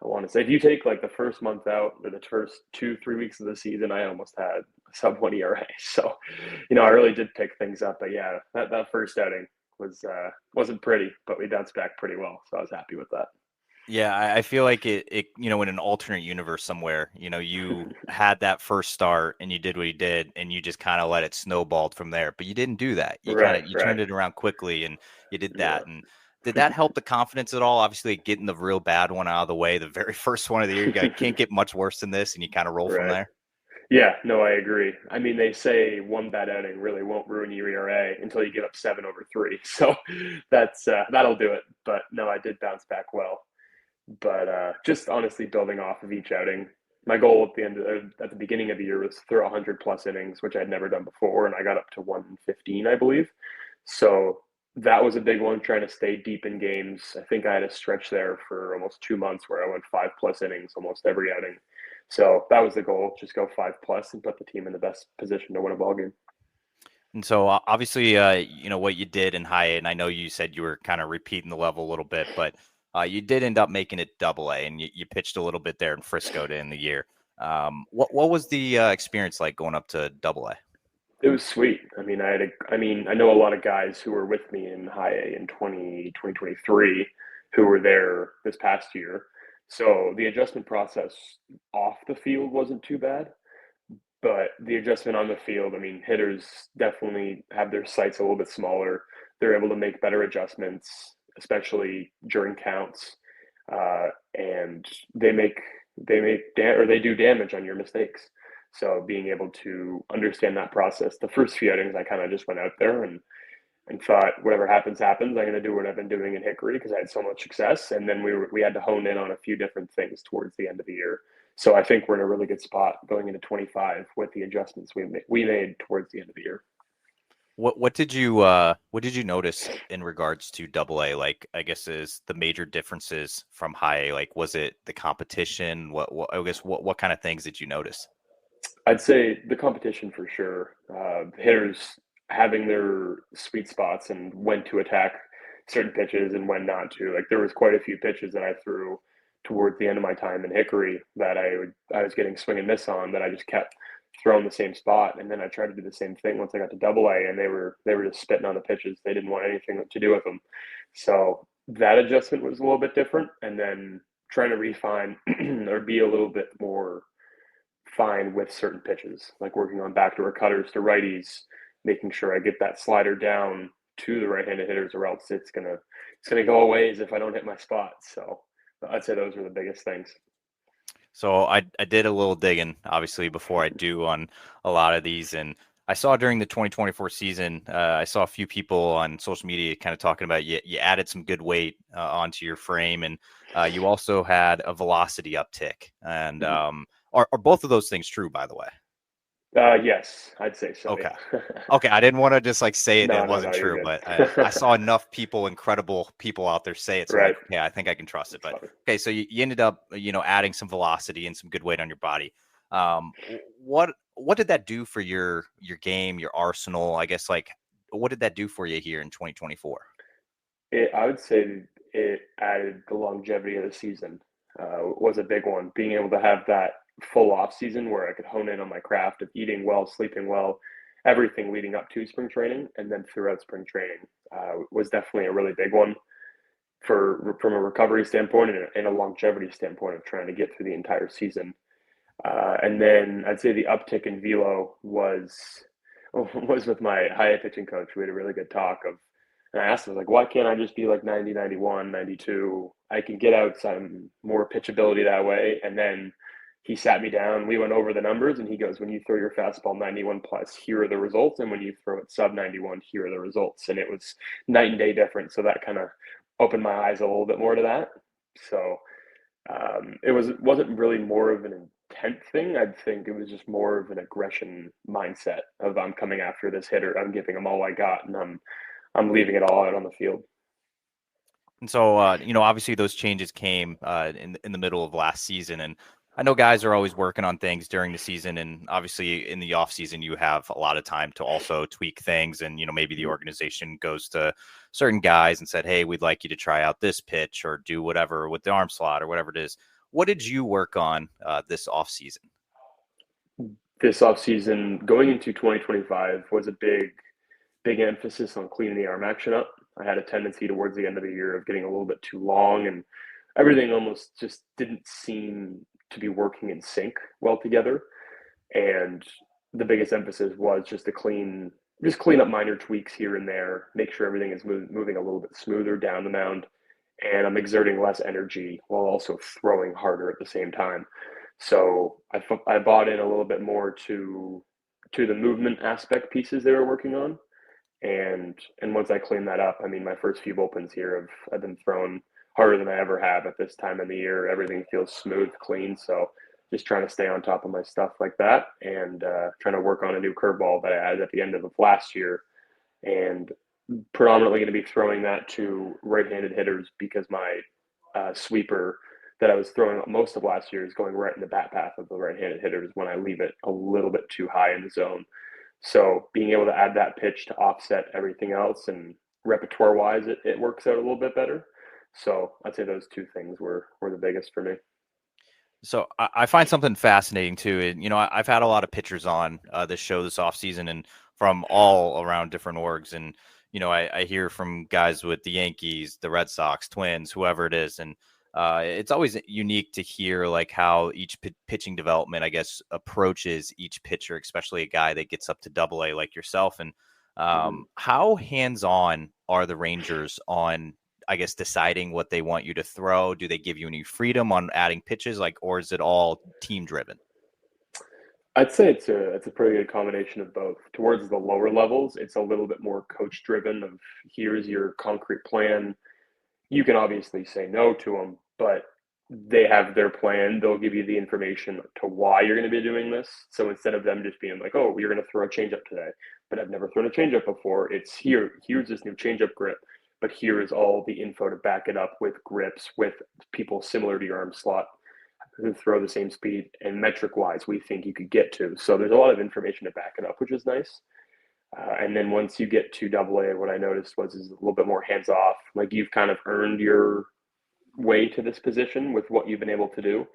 I want to say, if you take like the first month out or the first 2-3 weeks of the season, I almost had a sub-1 ERA. So, I really did pick things up. But yeah, that first outing wasn't pretty, but we bounced back pretty well. So I was happy with that. Yeah, I feel like it, in an alternate universe somewhere, you had that first start and you did what you did and you just kind of let it snowball from there. But you didn't do that. You Right. turned it around quickly and you did that. Yeah. And did that help the confidence at all? Obviously, getting the real bad one out of the way, the very first one of the year, you can't get much worse than this, and you kind of roll from Right. there. Yeah, no, I agree. I mean, they say one bad outing really won't ruin your ERA until you give up 7/3. So that'll do it. But no, I did bounce back well. But just honestly building off of each outing. My goal at the beginning of the year was to throw 100 plus innings, which I'd never done before, and I got up to 115, I believe. So that was a big one, trying to stay deep in games. I think I had a stretch there for almost 2 months where I went 5+ innings almost every outing. So that was the goal, just go 5+ and put the team in the best position to win a ball game. And so obviously, what you did in high A, and I know you said you were kind of repeating the level a little bit, but you did end up making it double A, and you pitched a little bit there in Frisco to end the year. What was the experience like going up to double A? It was sweet. I mean, I know a lot of guys who were with me in high A in 2023 who were there this past year. So the adjustment process off the field wasn't too bad. But the adjustment on the field, I mean, hitters definitely have their sights a little bit smaller. They're able to make better adjustments, especially during counts, and they do damage on your mistakes. So being able to understand that process, the first few outings, I kind of just went out there and thought, whatever happens, happens. I'm going to do what I've been doing in Hickory because I had so much success. And then we had to hone in on a few different things towards the end of the year. So I think we're in a really good spot going into 25 with the adjustments we made towards the end of the year. What did you notice in regards to double A? Like, I guess is the major differences from high A. Like, was it the competition? What kind of things did you notice? I'd say the competition for sure. Hitters having their sweet spots and when to attack certain pitches and when not to. Like there was quite a few pitches that I threw towards the end of my time in Hickory that I was getting swing and miss on that I just kept throwing the same spot, and then I tried to do the same thing once I got to double A, and they were just spitting on the pitches. They didn't want anything to do with them. So that adjustment was a little bit different, and then trying to refine or be a little bit more fine with certain pitches, like working on backdoor cutters to righties, making sure I get that slider down to the right-handed hitters, or else it's gonna go a ways if I don't hit my spot. So I'd say those are the biggest things. So I did a little digging, obviously, before I do on a lot of these, and I saw during the 2024 season, I saw a few people on social media kind of talking about you added some good weight onto your frame, and you also had a velocity uptick. And Mhm. are both of those things true, by the way? Yes, I'd say so. Okay. Yeah. Okay, I didn't want to just like say it and it No, wasn't you're true, good. but I saw enough people, incredible people out there say it. So I'm Right. like, okay, I think I can trust it. That's But funny. okay, so you ended up, adding some velocity and some good weight on your body. What did that do for your game, your arsenal? I guess like what did that do for you here in 2024? I would say it added the longevity of the season. Was a big one. Being able to have that full off season where I could hone in on my craft of eating well, sleeping well, everything leading up to spring training, and then throughout spring training was definitely a really big one from a recovery standpoint and a longevity standpoint of trying to get through the entire season. And then I'd say the uptick in velo was with my high pitching coach. We had a really good talk of, and I asked him like, why can't I just be like 90, 91, 92? I can get out some more pitchability that way. And then he sat me down. We went over the numbers, and he goes, when you throw your fastball 91 plus, here are the results. And when you throw it sub 91, here are the results. And it was night and day difference. So that kind of opened my eyes a little bit more to that. So wasn't really more of an intent thing. I think it was just more of an aggression mindset of I'm coming after this hitter. I'm giving him all I got, and I'm leaving it all out on the field. And so, obviously those changes came in the middle of last season, and I know guys are always working on things during the season, and obviously in the off season you have a lot of time to also tweak things, and maybe the organization goes to certain guys and said, "Hey, we'd like you to try out this pitch or do whatever with the arm slot or whatever it is." What did you work on this off season? This offseason, going into 2025, was a big emphasis on cleaning the arm action up. I had a tendency towards the end of the year of getting a little bit too long, and everything almost just didn't seem to be working in sync well together. And the biggest emphasis was just clean up minor tweaks here and there, make sure everything is moving a little bit smoother down the mound, and I'm exerting less energy while also throwing harder at the same time. So I bought in a little bit more to the movement aspect pieces they were working on, and once I cleaned that up, I mean, my first few bullpens here I've been thrown harder than I ever have at this time of the year. Everything feels smooth, clean. So just trying to stay on top of my stuff like that, and trying to work on a new curveball that I added at the end of last year, and predominantly going to be throwing that to right-handed hitters because my sweeper that I was throwing most of last year is going right in the bat path of the right-handed hitters when I leave it a little bit too high in the zone. So being able to add that pitch to offset everything else, and repertoire wise, it works out a little bit better. So I'd say those two things were the biggest for me. So I find something fascinating too. And, I've had a lot of pitchers on this show this offseason and from all around different orgs. And, I hear from guys with the Yankees, the Red Sox, Twins, whoever it is. And it's always unique to hear like how each pitching development, I guess, approaches each pitcher, especially a guy that gets up to AA like yourself. And how hands-on are the Rangers on, I guess, deciding what they want you to throw? Do they give you any freedom on adding pitches, or is it all team driven? I'd say it's a pretty good combination of both. Towards the lower levels, it's a little bit more coach driven of here's your concrete plan. You can obviously say no to them, but they have their plan. They'll give you the information to why you're going to be doing this. So instead of them just being like, oh, you're going to throw a changeup today, but I've never thrown a changeup before, it's here's this new changeup grip, but here is all the info to back it up with grips, with people similar to your arm slot who throw the same speed and metric wise we think you could get to. So there's a lot of information to back it up, which is nice. And then once you get to AA, what I noticed is a little bit more hands off. Like you've kind of earned your way to this position with what you've been able to do.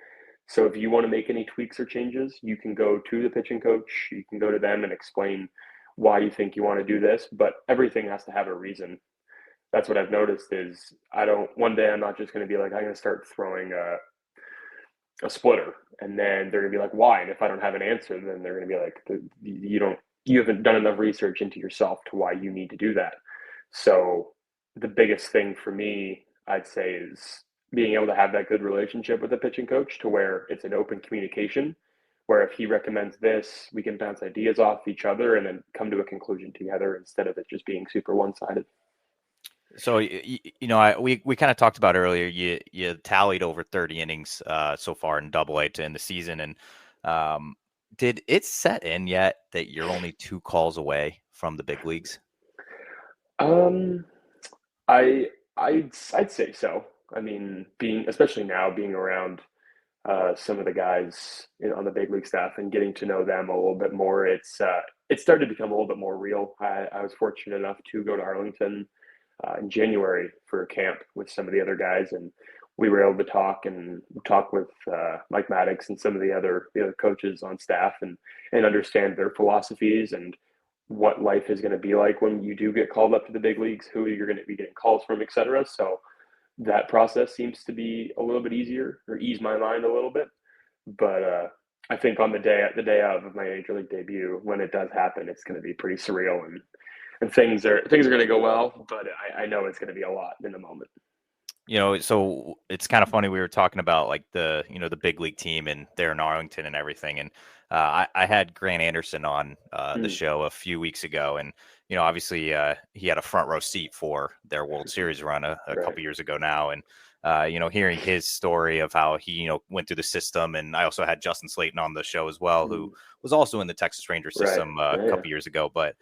So if you want to make any tweaks or changes, you can go to the pitching coach. You can go to them and explain why you think you want to do this, but everything has to have a reason. That's what I've noticed is one day I'm not just going to be like, I'm going to start throwing a splitter, and then they're going to be like, why? And if I don't have an answer, then they're going to be like, you haven't done enough research into yourself to why you need to do that. So the biggest thing for me, I'd say, is being able to have that good relationship with the pitching coach to where it's an open communication, where if he recommends this, we can bounce ideas off each other and then come to a conclusion together instead of it just being super one-sided. So, we kind of talked about earlier, you tallied over 30 innings so far in AA to end the season. And did it set in yet that you're only 2 calls away from the big leagues? I'd say so. I mean, especially now being around some of the guys on the big league staff and getting to know them a little bit more, it started to become a little bit more real. I was fortunate enough to go to Arlington in January for a camp with some of the other guys, and we were able to talk with Mike Maddox and some of the other coaches on staff and understand their philosophies and what life is going to be like when you do get called up to the big leagues, who you're going to be getting calls from, et cetera. So that process seems to be a little bit easier, or ease my mind a little bit. But I think on the day of my major league debut, when it does happen, it's going to be pretty surreal, and things are going to go well, but I know it's going to be a lot in the moment. So it's kind of funny. We were talking about like the big league team and they're in Arlington and everything. And I had Grant Anderson on the show a few weeks ago, and obviously he had a front row seat for their World Series run a couple years ago now. And hearing his story of how he went through the system, and I also had Justin Slayton on the show as well, who was also in the Texas Rangers system a couple years ago. But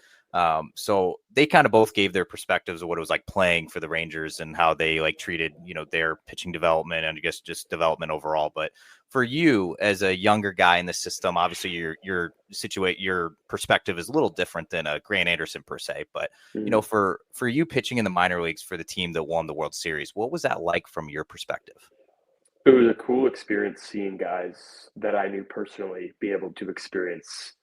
so they kind of both gave their perspectives of what it was like playing for the Rangers and how they like treated, their pitching development and I guess just development overall. But for you as a younger guy in the system, obviously your perspective is a little different than a Grant Anderson per se. But, for you pitching in the minor leagues for the team that won the World Series, what was that like from your perspective? It was a cool experience seeing guys that I knew personally be able to experience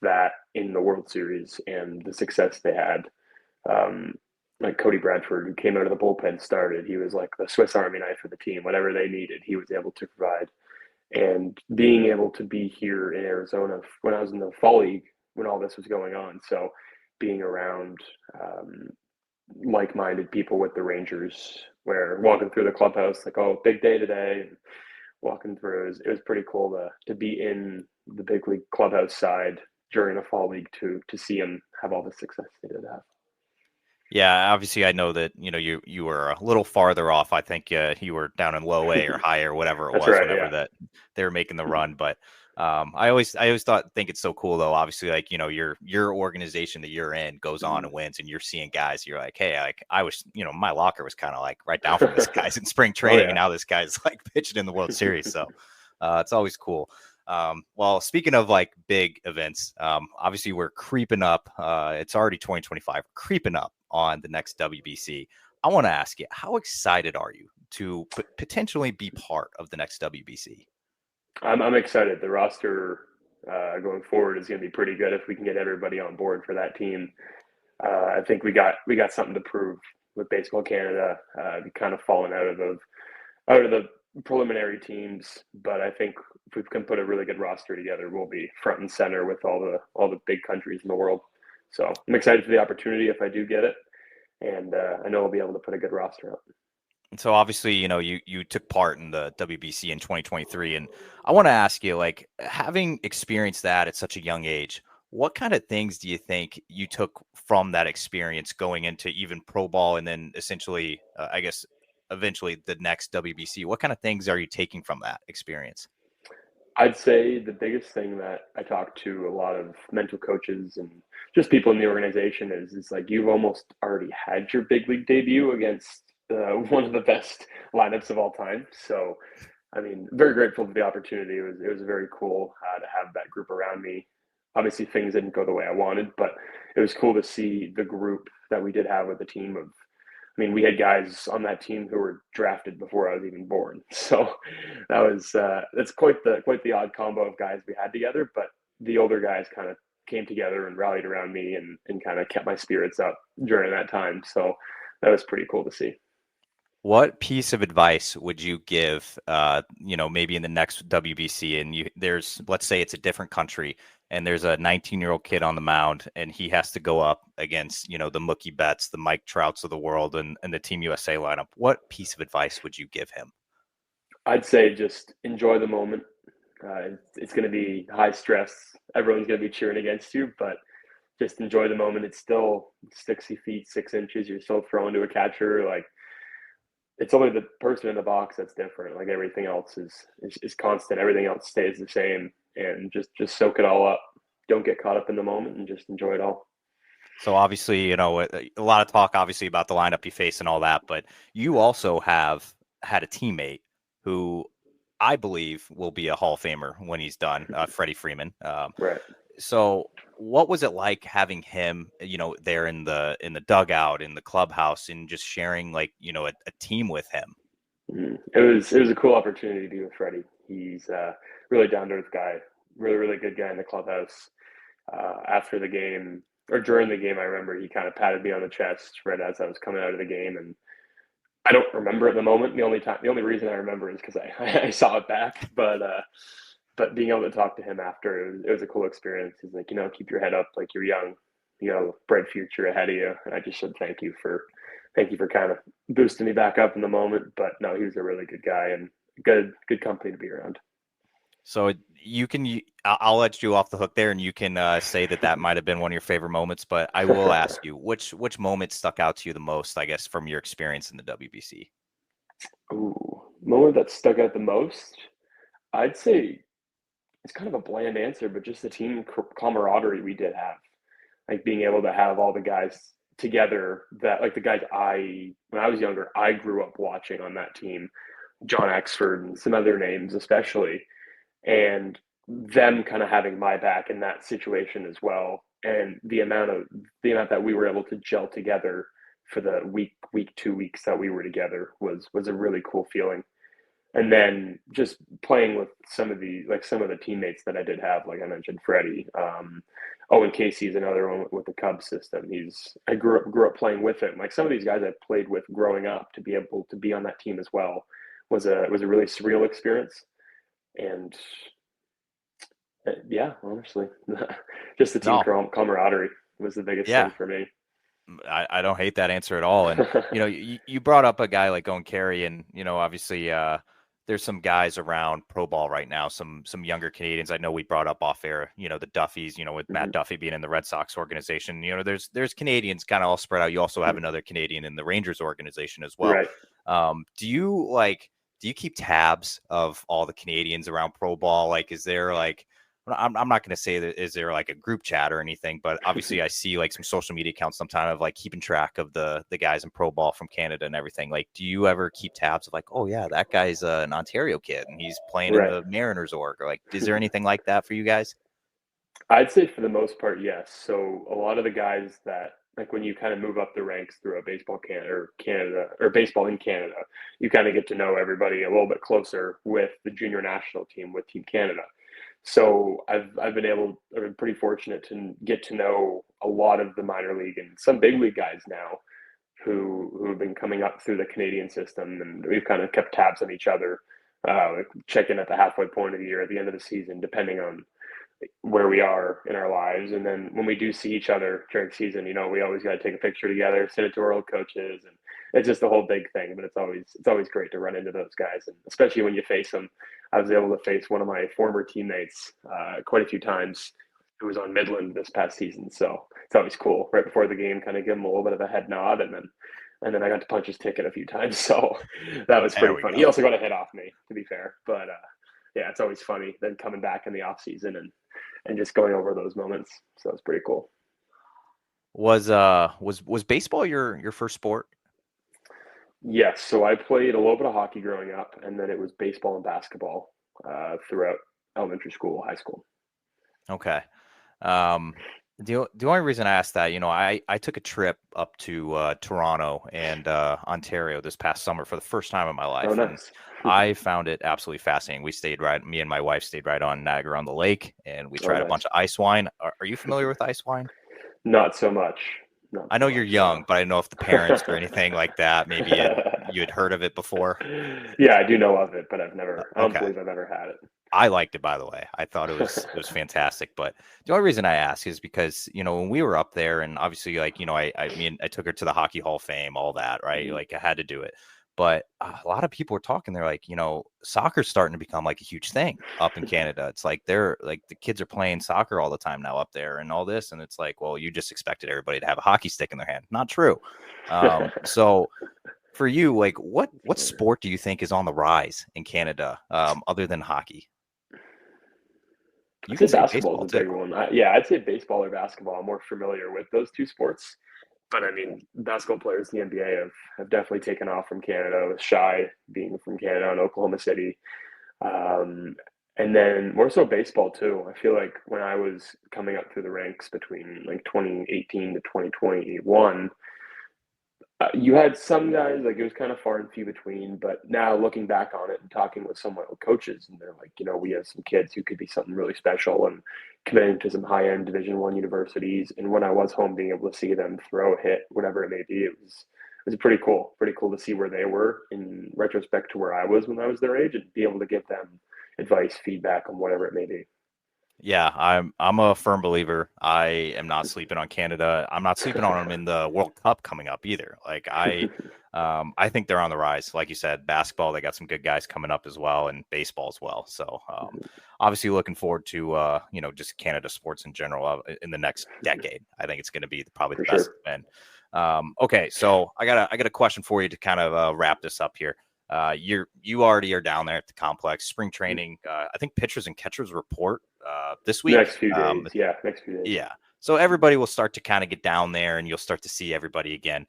that in the World Series and the success they had. Like Cody Bradford, who came out of the bullpen, started. He was like the Swiss Army knife for the team. Whatever they needed, he was able to provide. And being able to be here in Arizona when I was in the fall league, when all this was going on. So being around like-minded people with the Rangers, where walking through the clubhouse, like, oh, big day today, and walking through, it was pretty cool to be in the big league clubhouse side during the fall league to see them have all the success they did have. Yeah, obviously I know that, you were a little farther off. I think you were down in low A or high or whatever it was, right, whenever that they were making the run. But I always think it's so cool though. Obviously, like, your organization that you're in goes on and wins, and you're seeing guys, you're like, hey, like I was, my locker was kind of like right down from this guy's in spring training, and now this guy's like pitching in the World Series. So it's always cool. Well, speaking of like big events, obviously we're creeping up. It's already 2025, creeping up on the next WBC. I want to ask you, how excited are you to potentially be part of the next WBC? I'm excited. The roster going forward is going to be pretty good if we can get everybody on board for that team. I think we got something to prove with Baseball Canada. We kind of fallen out of the preliminary teams, but I think if we can put a really good roster together, we'll be front and center with all the big countries in the world. So I'm excited for the opportunity if I do get it, and I know I'll be able to put a good roster up. So obviously, you took part in the WBC in 2023, and I want to ask you, like, having experienced that at such a young age, what kind of things do you think you took from that experience going into even pro ball, and then essentially, I guess, eventually the next WBC? What kind of things are you taking from that experience? I'd say the biggest thing that I talk to a lot of mental coaches and just people in the organization is like you've almost already had your big league debut against one of the best lineups of all time. So, I mean, very grateful for the opportunity. It was very cool to have that group around me. Obviously, things didn't go the way I wanted, but it was cool to see the group that we did have with the team of. I mean, we had guys on that team who were drafted before I was even born. So that's quite the odd combo of guys we had together. But the older guys kind of came together and rallied around me and kind of kept my spirits up during that time. So that was pretty cool to see. What piece of advice would you give, maybe in the next WBC, and let's say it's a different country, and there's a 19-year-old kid on the mound, and he has to go up against, the Mookie Betts, the Mike Trouts of the world, and the Team USA lineup. What piece of advice would you give him? I'd say just enjoy the moment. It's going to be high stress. Everyone's going to be cheering against you, but just enjoy the moment. It's still 60 feet, 6 inches. You're still throwing to a catcher. Like, it's only the person in the box that's different. Like everything else is constant. Everything else stays the same, and just soak it all up. Don't get caught up in the moment and just enjoy it all. So obviously, a lot of talk obviously about the lineup you face and all that, but you also have had a teammate who I believe will be a Hall of Famer when he's done, Freddie Freeman. Right. So what was it like having him, there in the dugout, in the clubhouse, and just sharing like, a team with him? It was a cool opportunity to be with Freddie. He's a really down to earth guy, really really good guy in the clubhouse. After the game or during the game, I remember he kind of patted me on the chest right as I was coming out of the game, and I don't remember at the moment. The only reason I remember is because I saw it back. But being able to talk to him after, it was a cool experience. He's like, keep your head up, like you're young, bright future ahead of you. And I just said thank you for kind of boosting me back up in the moment. But no, he was a really good guy and good company to be around. So I'll let you off the hook there, and you can say that might have been one of your favorite moments. But I will ask you, which moment stuck out to you the most, I guess, from your experience in the WBC? Ooh, moment that stuck out the most, I'd say it's kind of a bland answer, but just the team camaraderie we did have, like being able to have all the guys together that like the guys when I was younger, I grew up watching on that team, John Exford and some other names especially, and them kind of having my back in that situation as well. And the amount that we were able to gel together for the week, 2 weeks that we were together was a really cool feeling. And then just playing with some of the teammates that I did have, like I mentioned, Freddie. Owen Casey's another one with the Cubs system. I grew up playing with him. Like some of these guys I played with growing up, to be able to be on that team as well was a really surreal experience. And yeah, honestly, just the team No, camaraderie was the biggest yeah, thing for me. I don't hate that answer at all. And you brought up a guy like Owen Carey, and obviously there's some guys around pro ball right now, some younger Canadians. I know we brought up off air, the Duffys, with Matt Duffy being in the Red Sox organization. There's Canadians kind of all spread out. You also have another Canadian in the Rangers organization as well. Right. Do you keep tabs of all the Canadians around pro ball? Like, is there like I'm not going to say that is there like a group chat or anything, but obviously I see like some social media accounts sometimes of like keeping track of the guys in pro ball from Canada and everything. Like, do you ever keep tabs of like, oh yeah, that guy's an Ontario kid and he's playing in Right. the Mariners org, or like, is there anything like that for you guys? I'd say for the most part, yes. So a lot of the guys that like when you kind of move up the ranks through a baseball Canada or baseball in Canada, you kind of get to know everybody a little bit closer with the junior national team with Team Canada. So I've been pretty fortunate to get to know a lot of the minor league and some big league guys now who have been coming up through the Canadian system, and we've kind of kept tabs on each other, like check in at the halfway point of the year, at the end of the season, depending on where we are in our lives. And then when we do see each other during season, we always got to take a picture together, send it to our old coaches, and it's just a whole big thing. But it's always great to run into those guys, and especially when you face them. I was able to face one of my former teammates quite a few times, who was on Midland this past season. So it's always cool right before the game, kind of give him a little bit of a head nod, and then I got to punch his ticket a few times. So that was There pretty we funny. He go. also got a hit off me, to be fair, but yeah, it's always funny then coming back in the off season and just going over those moments. So it's pretty cool. Was baseball your first sport? Yes, so I played a little bit of hockey growing up, and then it was baseball and basketball throughout elementary school, high school. Okay. Um, the only reason I asked that, I took a trip up to Toronto and Ontario this past summer for the first time in my Oh, life, and nice. I found it absolutely fascinating. Me and my wife stayed right on Niagara on the Lake, and we Oh, tried a bunch nice. of ice wine. Are you familiar with ice wine? Not so much. Not I so know you're much, no. young, but I don't know if the parents or anything like that, you had heard of it before. Yeah, I do know of it, but I don't Okay. believe I've ever had it. I liked it, by the way. I thought it was fantastic. But the only reason I ask is because when we were up there, and obviously, like I took her to the Hockey Hall of Fame, all that, right? Mhm. Like I had to do it. But a lot of people were talking. They're like, soccer's starting to become like a huge thing up in Canada. It's like they're like the kids are playing soccer all the time now up there, and all this. And it's like, well, you just expected everybody to have a hockey stick in their hand. Not true. So for you, like, what sport do you think is on the rise in Canada, other than hockey? You I'd say can say basketball is baseball a too. big one. Yeah, I'd say baseball or basketball. I'm more familiar with those two sports. But I mean, basketball players in the NBA have definitely taken off from Canada, with Shy being from Canada and Oklahoma City. Um, and then more so baseball too. I feel like when I was coming up through the ranks between like 2018 to 2021, you had some guys like it was kind of far and few between. But now looking back on it and talking with some of my old coaches, and they're like, we have some kids who could be something really special and committing to some high end Division I universities. And when I was home, being able to see them throw a hit, whatever it may be, it was pretty cool to see where they were in retrospect to where I was when I was their age, and be able to give them advice, feedback on whatever it may be. Yeah, I'm a firm believer. I am not sleeping on Canada. I'm not sleeping on them in the World Cup coming up either. Like I think they're on the rise. Like you said, basketball, they got some good guys coming up as well, and baseball as well. So obviously looking forward to just Canada sports in general in the next decade. I think it's going to be probably the For best sure. it's been. Okay, so I got a question for you to kind of wrap this up here. You already are down there at the complex spring training. I think pitchers and catchers report this week. Next few days. Yeah, next few days. Yeah. So everybody will start to kind of get down there, and you'll start to see everybody again.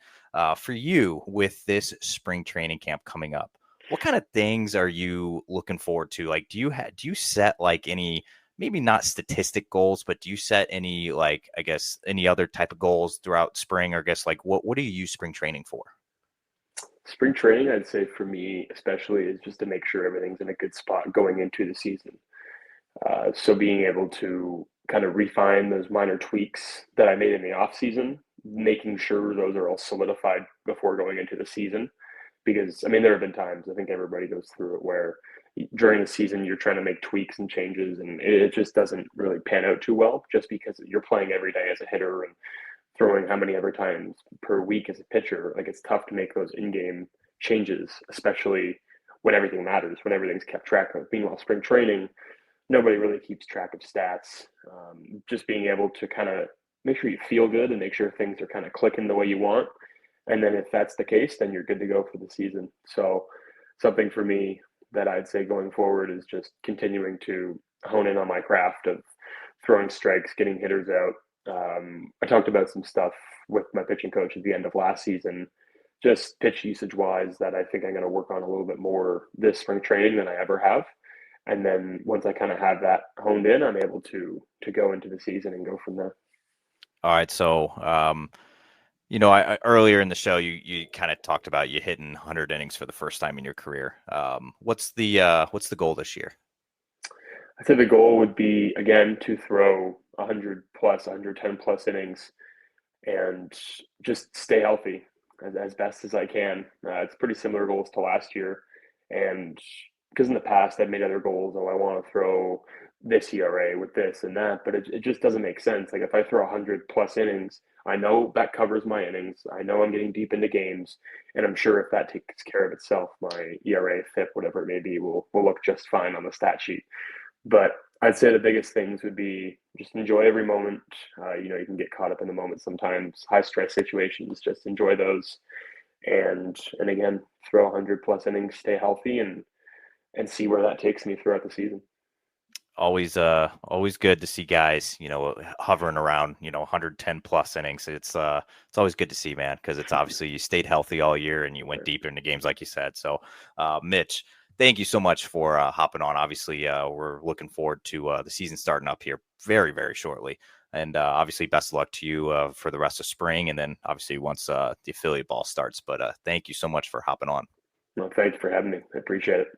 For you, with this spring training camp coming up, what kind of things are you looking forward to? Like, do you set like any, maybe not statistic goals, but do you set any, like, I guess any other type of goals throughout spring, or I guess like what do you use spring training for? Spring training, I'd say for me, especially, is just to make sure everything's in a good spot going into the season. So being able to kind of refine those minor tweaks that I made in the off season, making sure those are all solidified before going into the season. Because I mean, there have been times, I think everybody goes through it, where during the season you're trying to make tweaks and changes, and it just doesn't really pan out too well, just because you're playing every day as a hitter and throwing how many ever times per week as a pitcher. Like, it's tough to make those in-game changes, especially when everything matters, when everything's kept track of. Meanwhile, spring training, nobody really keeps track of stats. Just being able to kind of make sure you feel good and make sure things are kind of clicking the way you want. And then if that's the case, then you're good to go for the season. So something for me that I'd say going forward is just continuing to hone in on my craft of throwing strikes, getting hitters out. I talked about some stuff with my pitching coach at the end of last season, just pitch usage wise, that I think I'm going to work on a little bit more this spring training than I ever have. And then once I kind of have that honed in, I'm able to go into the season and go from there. All right. So, I earlier in the show, you kind of talked about you hitting 100 innings for the first time in your career. What's the goal this year? I'd say the goal would be, again, to throw 100 plus, 110 plus innings and just stay healthy as best as I can. It's pretty similar goals to last year. And because in the past I've made other goals, I want to throw this ERA with this and that, but it just doesn't make sense. Like if I throw 100 plus innings, I know that covers my innings. I know I'm getting deep into games, and I'm sure if that takes care of itself, my ERA, FIP, whatever it may be, will look just fine on the stat sheet. But I'd say the biggest things would be just enjoy every moment. You can get caught up in the moment sometimes. High stress situations, just enjoy those, and again, throw 100 plus innings, stay healthy, and see where that takes me throughout the season. Always good to see guys, hovering around, 110 plus innings. It's always good to see, man, because it's obviously you stayed healthy all year and you went deeper into games, like you said. So, Mitch, thank you so much for hopping on. Obviously, we're looking forward to the season starting up here very, very shortly. And obviously, best of luck to you for the rest of spring, and then obviously once the affiliate ball starts. But thank you so much for hopping on. No, thanks for having me. I appreciate it.